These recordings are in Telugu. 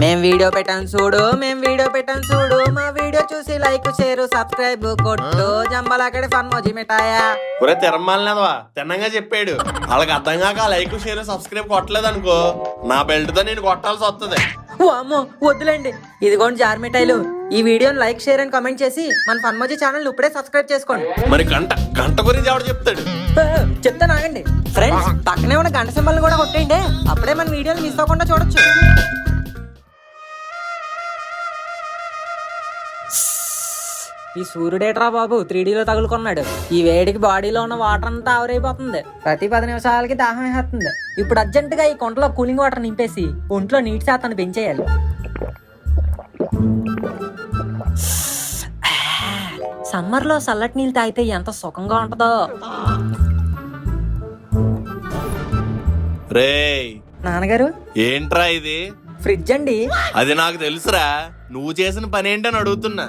మేము వీడియో పెట్టాను చూడు మా వీడియో చూసి లైక్ షేర్ సబ్స్క్రైబ్ కొట్టు జంబలకడి ఫన్ మోజీ మిఠాయా. ఒరే తిరమాలనేదవా తిన్నంగా చెప్పాడు. వాళ్ళకి అర్థం కాక లైక్ షేర్ సబ్స్క్రైబ్ కొట్టలేదు అనుకో, నా బెల్ట్ తో నేను కొట్టాల్సి వస్తుంది. ఓ అమ్మో వద్దులేండి, ఇదిగోండి జార్ మిఠాయిలు. ఈ వీడియోని లైక్ షేర్ అని కామెంట్ చేసి మన ఫన్ మోజీ ఛానల్ ఇప్పుడే సబ్స్క్రైబ్ చేసుకోండి. మరి గంట గురించి ఎవడు చెప్తాడు? చెప్తాను ఆగండి ఫ్రెండ్స్, పక్కనే ఉన్న గంట సింబల్ కూడా కొట్టేయండి, అప్పుడే మన వీడియోని మిస్ అవ్వకుండా చూడొచ్చు. ఈ సూర్యుడేట్రా బాబు 3Dలో తగులుకున్నాడు. ఈ వేడికి బాడీలో ఉన్న వాటర్ అంతా ఆవిరైపోతుంది. ప్రతి 10 నిమిషాలకి దాహం వేస్తుంది. ఇప్పుడు అర్జెంటుగా ఈ కొంటలో కూలింగ్ వాటర్ నింపేసి ఒంట్లో నీటి శాతాన్ని పెంచేయాలి. సమ్మర్లో చల్లటి నీళ్ళు తాగితే ఎంత సుఖంగా ఉంటుందో. రేయ్ నాన్నగారు ఏంట్రా ఇది? ఫ్రిడ్జ్ అండి. అది నాకు తెలుసురా, నువ్వు చేసిన పని ఏంటని అడుగుతున్నా.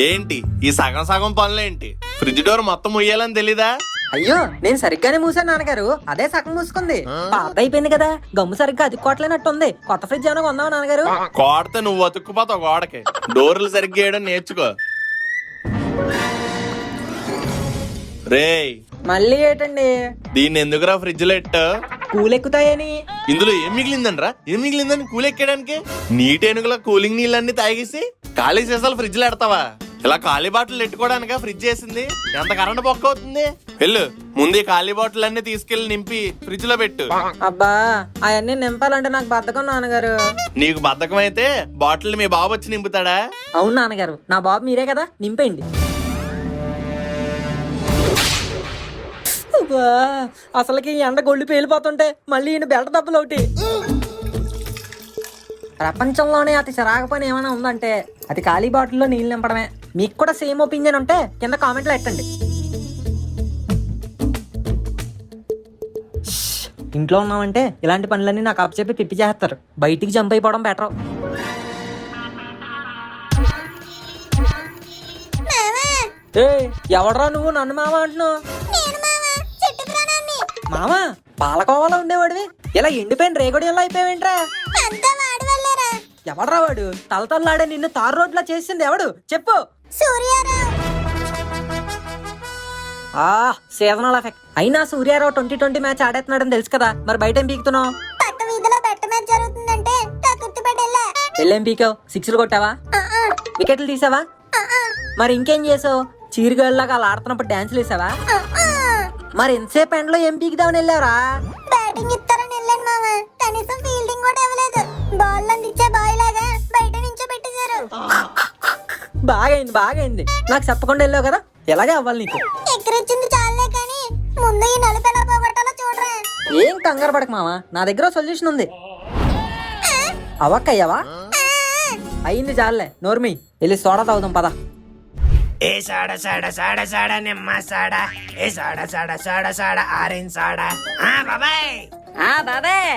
ఏంటి ఈ సగం సగం పనులేంటి? ఫ్రిడ్జ్ డోర్ మొత్తం ముయ్యాలని తెలీదా? అయ్యో నేను సరిగ్గానే మూసాను నాన్నగారు, అదే సగం మూసుకుంది. పాత అయిపోయింది కదా, గమ్ము సరిగ్గా అతుక్కోవట్లేనట్టుంది. కొత్త ఫ్రిడ్జ్ ఏమైనా కొందామా నాన్నగారు? కోడితే నువ్వు అతుక్కుపోతావు గోడకి. డోర్లు సరిగ్గా వేయడం నేర్చుకో. రేయ్ మళ్ళీ ఏంటండి? దీన్ని ఎందుకురా ఫ్రిడ్జ్ లో ఎట్టు? కూలెక్కుతాయని. ఇందులో ఏం మిగిలిందనరా? ఏం మిగిలిందని కూలెక్కడానికి? నీటి ఏనుగుల కూలింగ్ నీళ్ళన్ని తాగేసి ఖాళీ సీసాలు ఫ్రిడ్జ్ లో ఎడతావా? ఇలా ఖాళీ బాటిల్ ఎట్టుకోవడానిక ఫ్రిడ్జ్ చేసింది? ఎంత కరెంట్ బొక్క అవుతుంది? వెళ్ళు ముందు ఖాళీ బాటిల్ అన్ని తీసుకెళ్లి నింపి ఫ్రిడ్జ్ లో పెట్టు. అబ్బా అవన్నీ నింపాలంటే నాకు బద్ధకం నాన్నగారు. నీకు బద్ధకం అయితే బాటిల్ మీ బాబు వచ్చి నింపుతాడా? అవును నాన్నగారు, నా బాబు మీరే కదా, నింపేయండి. అసలుకి ఎండ గొళ్ళు పేలిపోతుంటే మళ్ళీ ఈయన బెల్ట దెబ్బలు ఒకటి. ప్రపంచంలోనే అతి చిరాకు పని ఏమైనా ఉందంటే అది ఖాళీ బాటిల్లో నీళ్ళు నింపడమే. మీకు కూడా సేమ్ ఒపీనియన్ ఉంటే కింద కామెంట్లో పెట్టండి. ఇంట్లో ఉన్నామంటే ఇలాంటి పనులన్నీ నాకు అప్పచెప్పి పిప్పి చేస్తారు. బయటికి జంప్ అయిపోవడం బెటర్. ఎవడరా నువ్వు నన్ను మామ అంటున్నావు? మామ పాలకోవాలో ఉండేవాడివి, ఇలా ఎండిపోయిన రేగొడియల్లో అయిపోయావేంట్రా? ఎవడరా వాడు? తలతల్లాడే నిన్ను తారు రోడ్లా చేసింది ఎవడు చెప్పు? Seasonal effect. అయినా సూర్యారావు 2020 మ్యాచ్ ఆడేస్తున్నాడని తెలుసు కదా, మరి బయట ఏం పీకుతున్నావు? వెళ్ళేం పీకావు? సిక్స్లు కొట్టావా? వికెట్లు తీసావా? మరి ఇంకేం చేసావు? చీరుగాళ్ళలాగా అలా ఆడుతున్నప్పుడు డాన్సులు వేసావా? మరి ఎంతసేపు ఎండలో ఏం పీకుదామని వెళ్ళావరా? బ్యాటింగ్ ఇస్తారని వెళ్ళాను మామ, కనీసం ఫీల్డింగ్ కూడా ఇవ్వలేదు. బాల్ అందించే బాయ్ లాగా బయట నుంచో పెట్టేశారు. బాగైంది నాకు చెప్పకుండా వెళ్ళావు కదా, ఎలాగే అవ్వాలి నీకు. ఎక్కడొచ్చింది చాలే కానీ ముందు ఈ నలుపు ఎలా పోగొట్టాలో చూడరా. ఏం కంగారు పడక మామ, నా దగ్గర సొల్యూషన్ ఉంది. అవక్కయ్యావా? అయింది చాలే, నోర్మి వెళ్ళి సోడా తాగుదాం పద. ఏ సాడ సాడ సాడ సాడ నిమ్మ సాడ, ఏ సాడ సాడ సాడ సాడ ఆరెంజ్ సాడ. బాబాయ్ బాబాయ్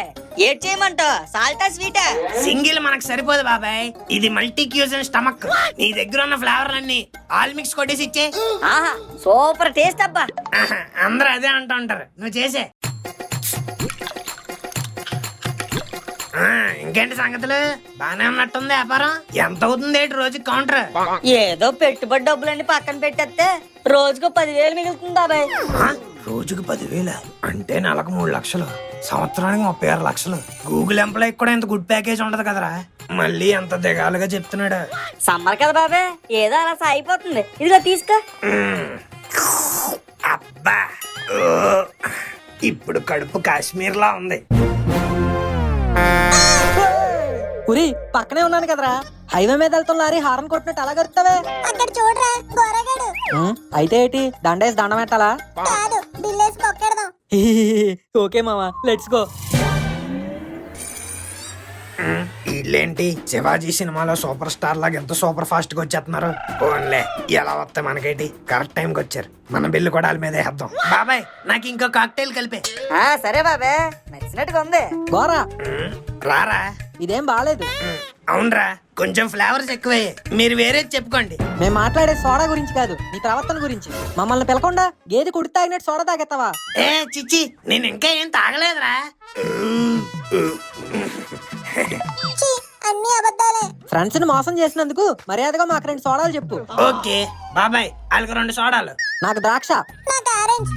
ఏడ్ చేయమంటావు? సాల్టా స్వీటా? సింగిల్ మనకు సరిపోదు బాబాయ్, ఇది మల్టీ క్యూజన్ స్టమక్. నీ దగ్గర ఉన్న ఫ్లేవర్ అన్ని ఆల్ మిక్స్ కొట్టేసి ఇచ్చే. ఆహా సూపర్ టేస్ట్ అబ్బా. అందరూ అదే అంటూ ఉంటారు, నువ్వు చేసే. ఇంకేంటి సంగతులు? బానే ఉన్నట్టుంది వ్యాపారం. ఎంత అవుతుంది ఏంటి రోజు కౌంటర్? ఏదో పెట్టుబడి డబ్బులన్నీ పక్కన పెట్టేస్తే రోజుకు 10,000 మిగులుతుంది బాబాయ్. రోజుకు 10,000 అంటే నెలకు 3 లక్షలు, సంవత్సరానికి 36 లక్షలు. గూగుల్ ఎంప్లాయ్ కూడా ఇంత గుడ్ ప్యాకేజ్ ఉండదు కదరా. మళ్ళీ ఎంత దిగాలుగా చెప్తున్నాడు. సమ్మర్ కదా బాబాయ్, ఏదో అలా సాగిపోతుంది. ఇదిగో తీసుకో. అబ్బా ఇప్పుడు కడుపు కాశ్మీర్ లా ఉంది. ఉరి పక్కనే ఉన్నాను కదరా, హైవే మీద వెళ్తున్న లారీ హారన్ కొట్టినట్టు అలా గరుతావే. అక్కడ చూడరా గోరగాడు. అయితే ఏంటి, దండేసి దండం పెట్టాలా? కాదు, బిల్లేసి మొక్కెడదాం. ఓకే మామా, లెట్స్ గో. వీళ్ళేంటి శివాజీ సినిమాలో సూపర్ స్టార్ లాగా ఎంత సూపర్ ఫాస్ట్ గా వచ్చేస్తున్నారు. ఓన్లే ఎలా వస్తే మనకేంటి, కరెక్ట్ టైంకి వచ్చారు. మన బిల్లు కూడా వాళ్ళ మీద వేద్దాం. బాబాయ్ నాకు ఇంకో కాక్టైల్ కలిపే. సరే బాబాయ్, నచ్చినట్టుగా ఉంది. గోరా రారా. ఇదేం బాలేదు. అవునరా, కొంచెం ఫ్లేవర్స్ ఎక్కువే. మీరు వేరేది చెప్పుకోండి. మేము మాట్లాడే సోడా గురించి కాదు, నీ ప్రవర్తన గురించి. మమ్మల్ని పిలకుండా గేదె కుడి తాగినట్టు సోడా తాగెత్తావా? ఏ చిచ్చి, నేను ఇంకా ఏం తాగలేదురా. ఫ్రెండ్స్ ని మోసం చేసినందుకు మర్యాదగా మాకు 2 సోడాలు చెప్పు. ఓకే బాబాయ్, వాళ్ళకి 2 సోడాలు. నాకు ద్రాక్ష. నాకు ఆరెంజ్.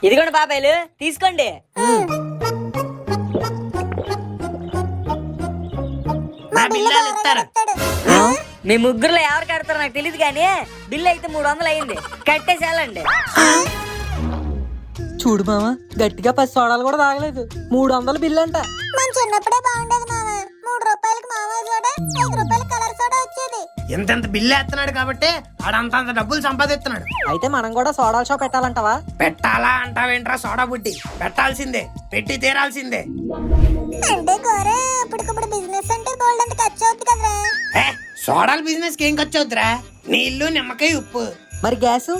ఇదిగోండి బాబాయ్లు, తీసుకోండి. నా బిల్లాలు ఇస్తారు. మీ ముగ్గురులో ఎవరు కడతారో నాకు తెలియదు కానీ బిల్లు అయితే 300 అయింది. కట్టేసేయాలండి. చూడు మామ, గట్టిగా 10 సోడాలు కూడా తాగలేదు. 300 బిల్లు అంట. మన చిన్నప్పుడే బాగుండేది మామ. 3 రూపాయలకి మామూలు సోడా, 5 రూపాయలకి కలర్ సోడా వచ్చేది. ఇంత బిల్లు వేస్తున్నాడు కాబట్టి ఆడంత డబ్బులు సంపాదిస్తున్నాడు. అయితే మనం కూడా సోడాల షాప్ పెట్టాలంటావా? పెట్టాలా అంటావేంట్రా సోడా బుడ్డి? పెట్టాల్సిందే, పెట్టి తీరాల్సిందే. అంటే కోరే ఇప్పటికప్పుడు బిజినెస్ అంటే బోల్డ్ అంత ఖర్చు అవుతుంది కదరా. ఏ, సోడాల బిజినెస్ కి ఏం ఖర్చు అవుతురా? నీళ్లు, నిమ్మకాయ, ఉప్పు. మరి గ్యాసు?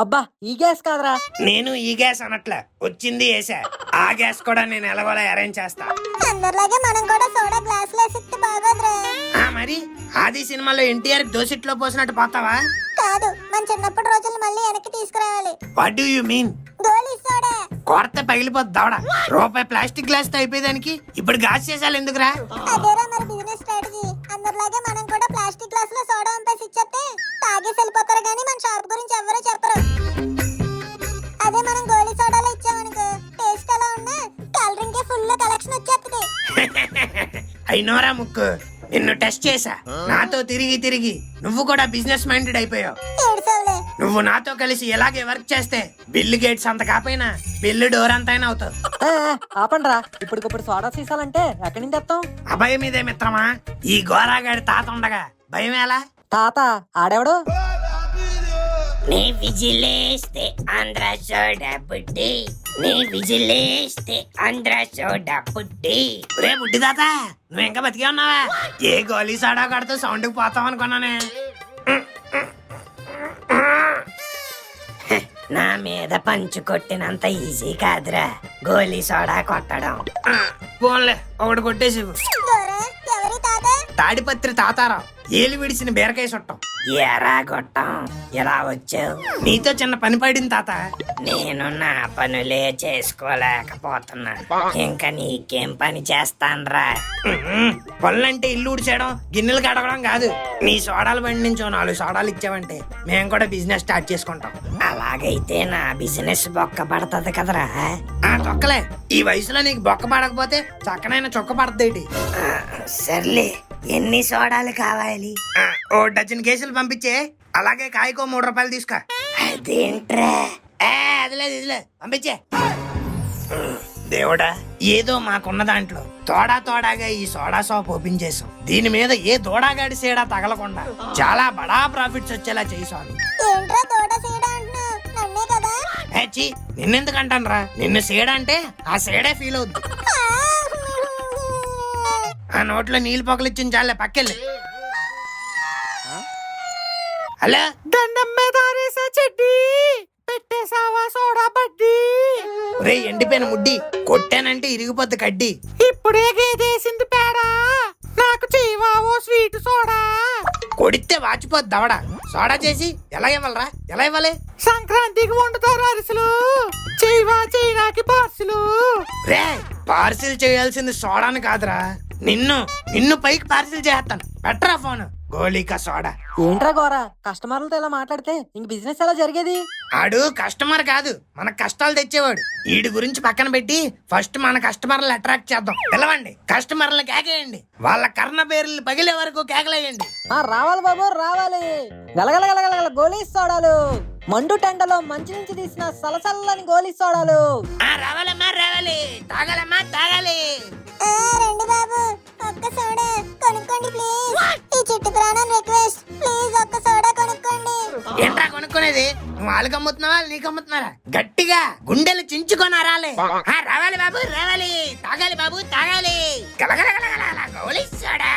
అబ్బా, ఈ గ్యాస్ కాదురా. నేను ఈ గ్యాస్ అనట్లే, వచ్చింది వేసా. ఆ గ్యాస్ కూడా నేను ఎలాగోలా అరేంజ్ చేస్తా. అందరిలాగే మనం కూడా సోడా గ్లాస్ లో వేసిస్తే బాగోదురా. మరి ఆది సినిమాలో ఎన్టీఆర్ దోసిట్లో పోసినట్టు పోతావా? కాదు, మన చిన్నప్పటి రోజులు మళ్ళీ వెనక్కి తీసుకురావాలి. What do you mean? Goli soda. కొరత పగిలిపోద్ది దవడ. రూపాయి ప్లాస్టిక్ గ్లాస్ తో అయిపోయేదానికి ఇప్పుడు గాస్ చేసాలి ఎందుకురా? అదేరా మరి బిజినెస్ స్ట్రాటజీ. అందరిలాగే మనం కూడా ప్లాస్టిక్ గ్లాస్ లో సోడా పంపేసి ఇచ్చేస్తే తాగేసి వెళ్ళిపోతారు కానీ మన షాప్ గురించి ఎవరూ చెప్పరు. అదే మనం గోలీ సోడాలో ఇచ్చామనుకో, టేస్ట్ ఎలా ఉన్నా కలరింగ్ కి ఫుల్ కలెక్షన్ వచ్చేస్తుంది. అయినోరా ముక్కు, నిన్ను టెస్ట్ చేసా. నాతో తిరిగి నువ్వు కూడా బిజినెస్ మైండెడ్ అయిపోయావు. ఏడ్చావులే. నువ్వు నాతో కలిసి ఎలాగే వర్క్ చేస్తే బిల్లు గేట్స్ అంత కాపోయినా బిల్లు డోర్ అంతైనా అవుతావు. ఆపండ్రా, ఇప్పటికప్పుడు సోడా సీసాలంటే ఎక్కడి నుంచి తెస్తాం? అభయం మీదే మిత్రమా. ఈ గోరాగాడి తాత ఉండగా భయం ఎలా? తాత ఆడెవడు? నీ విజిలేస్తే ఆంధ్ర సోడా బుడ్డి, నీ విజిలేస్తే ఆంధ్ర సోడా బుడ్డి. రే బుడ్డి తాత, నువ్వు ఇంకా బతికే ఉన్నావా? ఏ గోలీ సోడా కడుతూ సౌండ్కి పోతావు అనుకున్నానే. నా మీద పంచు కొట్టినంత ఈజీ కాదురా గోలీ సోడా కొట్టడం. పోన్లే, ఒకటి కొట్టేసి. గోరా, ఎవరి తాత? తాడిపత్రి తాతారావు, ఏలు విడిసిన బీరకాయ చుట్టం. ఎరా గొట్టం, ఎలా వచ్చావు? నీతో చిన్న పని పడింది తాత. నేను నా పనులే చేసుకోలేకపోతున్నా, ఇంకా నీకేం పని చేస్తాన్రా? పనులంటే ఇల్లు ఉడిచేయడం, గిన్నెలు కడగడం కాదు. నీ సోడాలు బండి నుంచి 4 సోడాలు ఇచ్చావంటే మేము కూడా బిజినెస్ స్టార్ట్ చేసుకుంటాం. అలాగైతే నా బిజినెస్ బొక్క పడుతుంది కదరా? ఆ తొక్కలే, ఈ వయసులో నీకు బొక్క పడకపోతే చక్కనైనా చొక్క పడతాయి. సర్లే, ఎన్ని సోడాలు కావాలి? ఓ డజన్ కేసులు పంపించే. అలాగే కాయకో 3 రూపాయలు తీసుకో. అదేంట్రా? అదిలే పంపించే. దేవుడా, ఏదో మాకున్న దాంట్లో తోడాగా ఈ సోడా షాప్ ఓపెన్ చేసాం. దీని మీద ఏ దూడాగాడి సేడా తగలకుండా చాలా బడా ప్రాఫిట్స్ వచ్చేలా చేసాను. ఏంట్రా తోట సీడా అంటున్నావు? నన్నే కదా. నిన్నెందుకు అంటానురా? నిన్ను సేడ అంటే ఆ సేడే ఫీల్ అవుద్ది. ఆ నోట్లో నీళ్ళు పొగలిచ్చిన చాలే, పక్కెళ్ళి. హలో, దండం మీద చెడ్డి పెట్టేసావా సోడా బడ్డి? రే ఎండిపోయిన ముడ్డి, కొట్టానంటే ఇరిగిపోద్ది కడ్డి. ఇప్పుడే గేదేసింది పేడా, నాకు చేయవా ఓ స్వీట్ సోడా? కొడితే వాచిపోద్ది దవడ. సోడా చేసి ఎలా ఇవ్వాలరా? ఎలా ఇవ్వాలి? సంక్రాంతికి వండుతారు అరిసెలు, చేయవాకి పార్సిలు. రే, పార్సిల్ చేయాల్సింది సోడాని కాదురా, నిన్ను పైకి పార్సిల్ చేస్తాను. పెట్టరా ఫోన్. గోలీకా సోడా. ఏంట్రా గోరా, కస్టమర్లతో ఇలా మాట్లాడితే ఇంక బిజినెస్ ఎలా జరిగేది? ఆడు కస్టమర్ కాదు, మన కష్టాలు తెచ్చేవాడు. వీడి గురించి పక్కన పెట్టి ఫస్ట్ మన కస్టమర్లు అట్రాక్ట్ చేద్దాం. పిలవండి, కస్టమర్లు కేకేయండి, వాళ్ళ కర్ణ పేర్లు పగిలే వరకు కేకలేయండి. రావాలి బాబు రావాలి. గలగలగలగల గోలీ సోడాలు, మండు టెండలో మంచి నుంచి తీసిన సలసల్లని గోలీ సోడాలు. రావాలమ్మా రావాలి, తాగాలమ్మా తాగాలి. రండి బాబు, ఒక్క సోడా కొనుక్కోండి ప్లీజ్. ఈ చిట్టుకు రానని రిక్వెస్ట్, ప్లీజ్ ఒక్క సోడా కొనుక్కోండి. ఏంట్రా కొనుక్కునేది? నువ్వు వాళ్ళకి అమ్ముతున్నావా నీకు అమ్ముతున్నారా? గట్టిగా గుండెలు చించుకొని రాలే. రావాలి బాబు రావాలి, తాగాలి బాబు తాగాలి. గలగలగలగల గోలీ సోడా.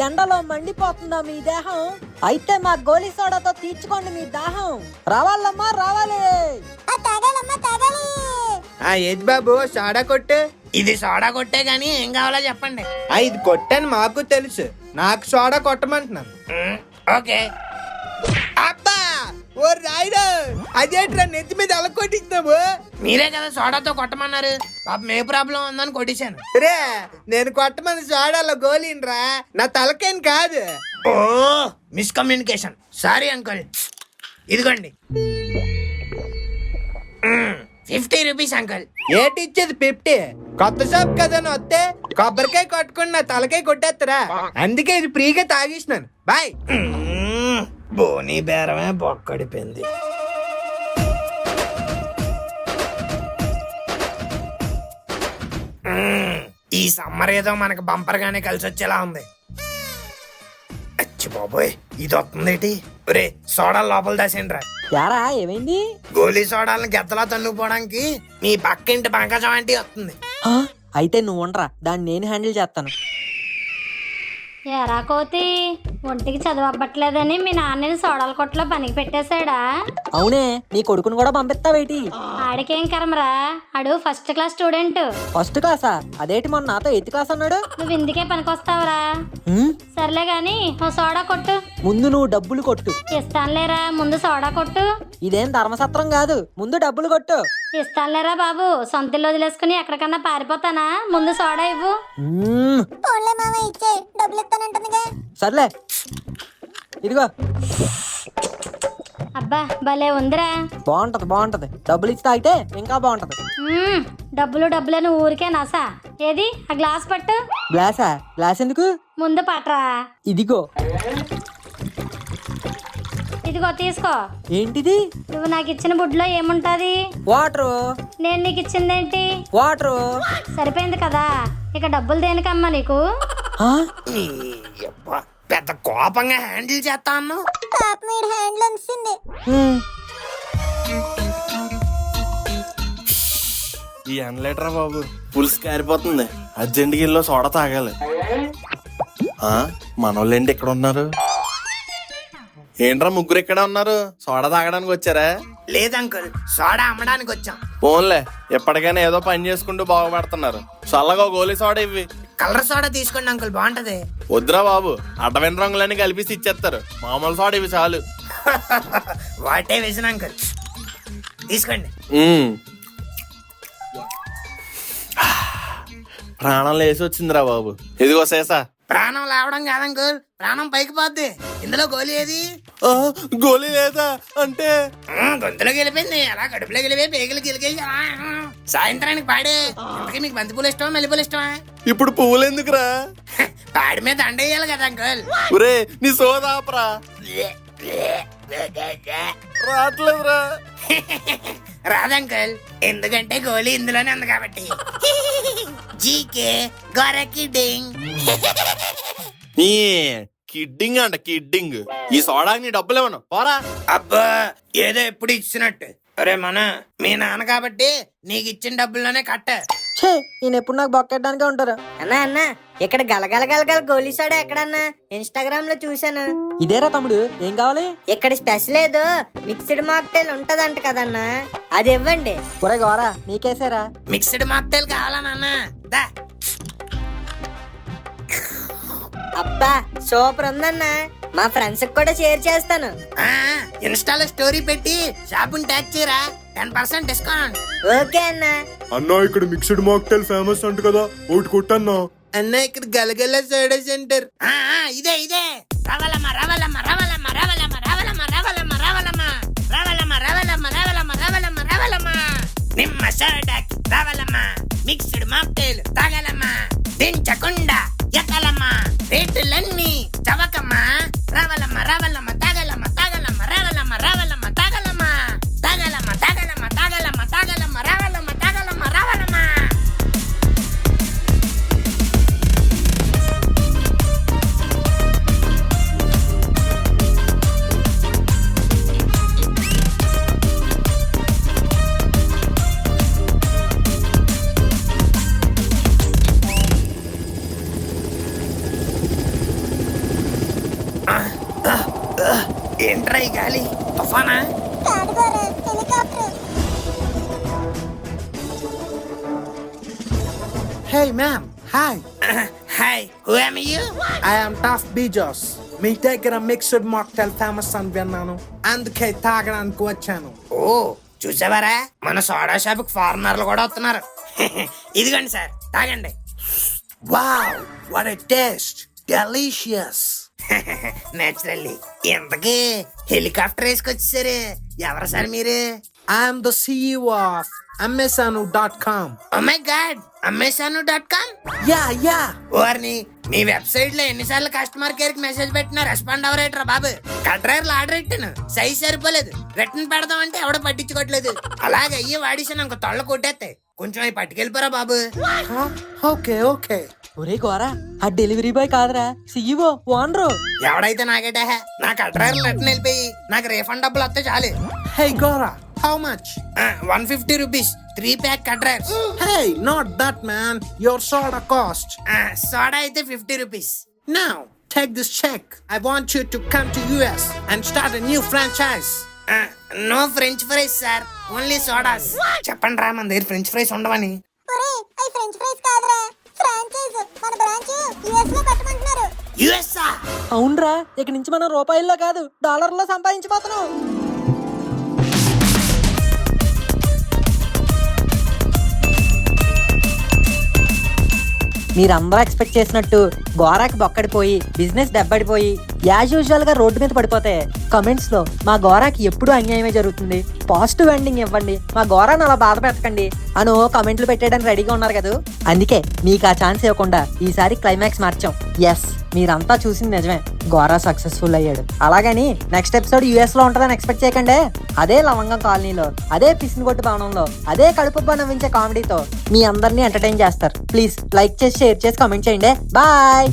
ఎండలో మండిపోతుందా మీ దేహం? అయితే మా గోలీ సోడాతో తీర్చుకోండి మీ దాహం. రావాలమ్మా రావాలి. తాగాలమ్మా తాగాలి. ఏది బాబు సోడా కొట్టు? ఇది సోడా కొట్టే గానీ ఏం కావాలో చెప్పండి. ఇది కొట్టాను మాకు తెలుసు, నాకు సోడా కొట్టమంటున్నాను. ఓకే. అబ్బా ఓ రాయుడు అదేట్రా నెత్తి మీద ఎలా కొట్టించినావు? మీరే కదా సోడాతో కొట్టమన్నారు. పాపం ఏ ప్రాబ్లం ఉందని కొట్టేశాను. రే నేను కొట్టమని సోడాలో గోలిన్రా, నా తలకేం కాదు. ఓ మిస్కమ్యూనికేషన్, సారీ అంకుల్. ఇదిగోండి 50 రూపీస్ అంకుల్. ఏటి ఇచ్చేది 50? కొత్త షాప్ కదా వస్తే కొబ్బరికాయ కొట్టుకుని నా తలకాయ కొట్టేస్తారా? అందుకే ఇది ఫ్రీగా తాగేసినాను. బాయ్. బోనీ బేరమే బొక్కడిపోయింది. ఈ సమ్మర్ ఏదో మనకు బంపర్ గానే కలిసి వచ్చేలా ఉంది. అచ్చి బాబోయ్, ఇది వస్తుందేటి? రే సోడా లోపల దాసేండ్రా. యారా ఏమైంది? గోలీ సోడాలను గెద్దలా తన్నుకుపోవడానికి మీ పక్కింటి పంకజం ఆంటీ వస్తుంది. ఆ, అయితే నువ్వు ఉండరా, దాన్ని నేను హ్యాండిల్ చేస్తాను. ఎరా కోతి, ఒంటికి చదవబ్బట్లేదని మీ నాన్నని సోడాల కొట్లో పనికి పెట్టేశాడా? అవునే, నీ కొడుకుని కూడా పంపిస్తావేటి? ఆడికేం కర్మరా, ఆడు ఫస్ట్ క్లాస్ స్టూడెంట్. ఫస్ట్ క్లాసా? అదేటి మొన్న నాతో 8th క్లాస్ అన్నాడు. నువ్వు ఇందుకే పనికొస్తావురా. హ్మ్, సర్లే గాని ఓ సోడా కొట్టు. ముందు నువ్వు డబ్బులు కొట్టు. ఇస్తానులేరా, ముందు సోడా కొట్టు. ఇదేం ధర్మసత్రం కాదు, ముందు డబ్బులు కొట్టు. ఇస్తానులేరా బాబు, సొంతలు వదిలేసుకుని ఎక్కడికన్నా పారిపోతానా? ముందు సోడా ఇవ్వు. మ్మ్, ఫోన్లే మామ ఇచ్చే, డబ్బులు ఇస్తానంటుందిగా. సర్లే ఇదిగో. అబ్బా భలే ఉందిరా. బాగుంటది బాగుంటది, డబ్బులు ఇచ్చి తాగితే ఇంకా బాగుంటది. డబ్బులు డబ్బులని ఊరికే నసా. ఏది ఆ గ్లాస్ పట్టు. గ్లాసా? గ్లాస్ ఎందుకు? ముందు పట్రా. ఇదిగో. ఇదిగో తీసుకో. ఏంటిది? నువ్వు నాకు ఇచ్చిన బుడ్లో ఏముంటది? వాటరు. నేను నీకు ఇచ్చిందేంటి? వాటరు. సరిపోయింది కదా, ఇక డబ్బులు దేనికమ్మా నీకు? ఆ? ఈ యబ్బా, పెద్ద కోపంగా హ్యాండిల్ చేస్తా అన్నావు. పాప మీడు హ్యాండ్లో ఉంచింది. హ్మ్. ఈ ఎన్లేటరా బాబు, పులుసు కారిపోతుంది. అర్జెంట్కి ఇల్లు సోడా తాగాలి. మనోళ్ళేంటి ఇక్కడ ఉన్నారు? ఏంట్రా ముగ్గురు ఇక్కడే ఉన్నారు? సోడా తాగడానికి వచ్చారా? లేదంకుల్, సోడా అమ్మడానికి వచ్చాం. ఫోన్లే, ఎప్పటికైనా ఏదో పని చేసుకుంటూ బాగుపడుతున్నారు. చల్లగా గోలీ సోడా ఇవి. కలర్ సోడా తీసుకోండి అంకుల్, బాగుంటది. వద్దురా బాబు, అడ్డమైన రంగులన్నీ కలిపేసి ఇచ్చేస్తారు. మామూలు సోడా ఇవి చాలు. వాటే వేసిన అంకుల్, తీసుకోండి. ప్రాణం లేసి వచ్చిందిరా బాబు. ఇదిగో సేసా. ప్రాణం లేవడం కాదంకుల్, ప్రాణం పైకి పోద్ది. ఇందులో గోలీ ఏది? గోలీ లేదా అంటే? గొంతులోకి వెళ్ళిపోయింది, అలా కడుపులోకి వెళ్ళిపోయి పేగులు గిలికి సాయంత్రానికి పాడే. ఇంతకీ మీకు బంతిపూలు ఇష్టమా మల్లెపూలు ఇష్టమా? ఇప్పుడు పువ్వులు ఎందుకురా? పాడి మీద దండ వేయాలి కదా అంకుల్. ఒరే నీ సోదాపరా. రావట్లేదురా. రాదంకుల్, ఎందుకంటే గోలీ ఇందులోనే ఉంది కాబట్టి. జీకే గొర్రెకి డింగ్. ఈ కిడ్డింగ్ అంట కిడ్డింగ్. ఈ సోడాకి నీ డబ్బులు ఇవ్వను, పోరా. అబ్బా, ఏదో ఎప్పుడు ఇచ్చినట్టు. అరే మన మీ నాన్న కాబట్టి నీకు ఇచ్చిన డబ్బుల్లోనే కట్ట. ఛే, ఈయన ఎప్పుడు నాకు బొక్కెట్టడానికే ఉంటారు. అన్నా అన్నా, ఇక్కడ గలగల గలగల గోలీ సోడా ఎక్కడన్నా? ఇన్స్టాగ్రామ్ లో చూసాను. ఇదేరా తమ్ముడు, ఏం కావాలి? ఇక్కడ స్పెషల్ ఏదో మిక్స్డ్ మాక్టైల్ ఉంటదంట కదన్నా, అది ఇవ్వండి. ఒరే గోరా, నీకేసారా? మిక్స్డ్ మాక్టైల్ కావాలా నాన్న? దా. అబ్బా సూపర్ ఉందన్నా, మా ఫ్రెండ్స్ కూడా షేర్ చేస్తాను. ఇన్స్టాలో స్టోరీ పెట్టి షాపుని ట్యాగ్ చేయరా, 10% డిస్కౌంట్. ఓకే అన్నా. అన్నా ఇక్కడ మిక్స్డ్ మాక్టైల్ ఫేమస్ అంట కదా, ఒకటి కొట్టన్నా. అన్న ఇక్కడ గలగల సోడా సెంటర్. ఇదే ఇదే. రావాలమ్మ రావాలమ్మ రావాలమ్మ రావాలమ్మ రావాలమ్మ రావాలమ్మ రావాలమ్మ రావాలమ్మ రావాలమ్మ రావాలమ్మ రావాలమ్మ రావాలమ్మ నిమ్మ సోడాకి రావాలమ్మ. Mixed mocktail తాగాలమ్మ, దించకుండా ఎక్కాలమ్మ, రేటులన్నీ చవకమ్మ. రావాలమ్మ రావాలమ్మ తాగాలమ్మ తాగాలమ్మ రావాలమ్మ రావాలమ్మ తాగాలమ్మ తాగాలమ్మ తాగాలమ్మ తాగాలమ్మ తాగాలమ్మ రావాలమ్మ తాగాలమ్మ రావాలమ్మ. ఏంట్రా ఈ గాలి, తుఫానా? కాదు Gora, helicopter. Hey ma'am, hi. Hi, who am you? I am Tough Bezos. మీ దగ్గర మిక్స్డ్ మాక్టైల్ ఫేమస్ అని విన్నాను, అందుకే తాగడానికి వచ్చాను. ఓ చూసావారా, మన సోడా షాప్ కి ఫారినర్లు కూడా వస్తున్నారు. ఇదిగోండి సార్, తాగండి. Wow, what a taste, delicious. Naturally. ఇంతకీ హెలికాప్టర్ వేసుకొచ్చేసారు, ఎవరు సార్ మీరు? I'm the CEO of Amazon.com. Oh my God, Amazon.com? Yeah. వారిని మీ వెబ్సైట్ లో ఎన్నిసార్లు కస్టమర్ కేర్ కి మెసేజ్ పెట్టినా రెస్పాండ్ అవరేట్రా బాబు. కట్రైర్లు ఆర్డర్ పెట్టాను, సైజ్ సరిపోలేదు, రిటర్న్ పెడదాం అంటే ఎవడో పట్టించుకోవట్లేదు. అలాగే అయ్యి వాడిసాను, ఇంకో తొళ్ళ కొట్టేస్తే కొంచెం అవి పట్టుకెళ్ళిపోరా బాబు. ఓకే. ఒరే గోరా, ఆ డెలివరీ బాయ్ కాదురా, CEO ఓనరు. ఎవడైతే నాకేటే, నా కట్రైర్లు రిటర్న్ వెళ్ళిపోయి నాకు రీఫండ్ డబ్బులు వస్తే చాలు. హే Gora, how much? 150 rupees, 3 pack cutters. Hey, not that man, your soda cost. Soda అయితే 50 rupees. Now, take this check. I want you to come to US and start a new franchise. No French fries, sir. Only sodas. చెప్పండి రా, మన దగ్గర ఫ్రెంచ్ ఫ్రైస్ ఉండవని. ఒరే అవి ఫ్రెంచ్ ఫ్రైస్ కాదురా, ఫ్రాంచైజ్. మన బ్రాంచ్ US లో పెట్టమంటున్నారు. US ఆ? అవునరా, ఇక నుంచి మనం రూపాయల్లో కాదు డాలర్లో సంపాదించిపోతున్నాం. మీరందరూ ఎక్స్పెక్ట్ చేసినట్టు గోరాకి బొక్కడిపోయి బిజినెస్ దెబ్బడిపోయి యాజ్ యూజువల్ గా రోడ్డు మీద పడిపోతే కమెంట్స్ లో మా గోరాకి ఎప్పుడూ అన్యాయమే జరుగుతుంది, పాజిటివ్ ఎండింగ్ ఇవ్వండి, మా గోరాని అలా బాధ పెట్టకండి అని కమెంట్లు పెట్టడానికి రెడీగా ఉన్నారు కదా. అందుకే మీకు ఆ ఛాన్స్ ఇవ్వకుండా ఈసారి క్లైమాక్స్ మార్చాం. ఎస్, మీరంతా చూసింది నిజమే, గోరా సక్సెస్ఫుల్ అయ్యాడు. అలాగని నెక్స్ట్ ఎపిసోడ్ US లో ఉంటుందని ఎక్స్పెక్ట్ చేయకండి. అదే లవంగం కాలనీలో, అదే పిసినగొట్టు భవనంలో, అదే కడుపుబ్బా నవ్వించే కామెడీతో మీ అందరినీ ఎంటర్టైన్ చేస్తారు. ప్లీజ్ లైక్ చేసి, షేర్ చేసి, కామెంట్ చేయండి. బాయ్.